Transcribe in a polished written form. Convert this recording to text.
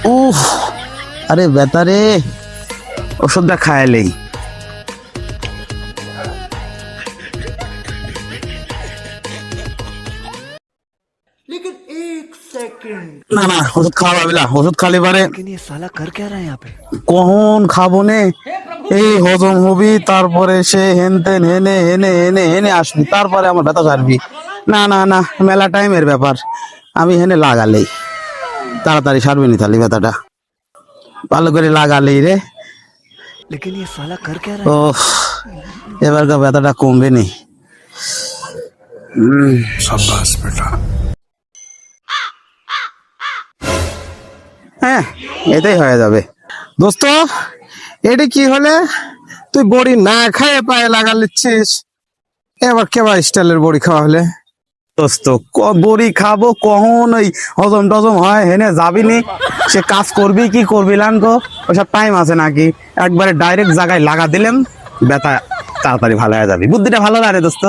উফ, আরে ব্যথা রে, ওষুধটা খায়ালেই। না না, ওষুধ খাওয়া যাবে না। ওষুধ খালি পারে কখন খাবো নে, এই হজম হবি, তারপরে সে হেনতেন হেনে হেনে হেনে হেনে আসবি, তারপরে আমার ব্যথা সারবি। না না না, মেলা টাইমের ব্যাপার। আমি হেনে লাগালেই তাড়াতাড়ি সারবি নি তাহলে ব্যথাটা। ভালো করে লাগালেই রে। ও, এবারকার ব্যথাটা কমবে নি। शाबाश बेटा। হ্যাঁ, এটাই হয়ে যাবে। দোস্ত, এটা কি হলে তুই বড়ি না খায় পায়ে লাগা লিচ্ছিস? এবার কেবা স্টাইলের বড়ি খাওয়া হলে? দোস্ত, বড়ি খাবো কখন, ওই হজম টজম হয় হেনে যাবি নি, সে কাজ করবি কি করবি লানকো, ওসব টাইম আছে নাকি? একবারে ডাইরেক্ট জায়গায় লাগা দিলাম, ব্যথা তাড়াতাড়ি ভালো হয়ে যাবি। বুদ্ধিটা ভালো না রে দোস্ত?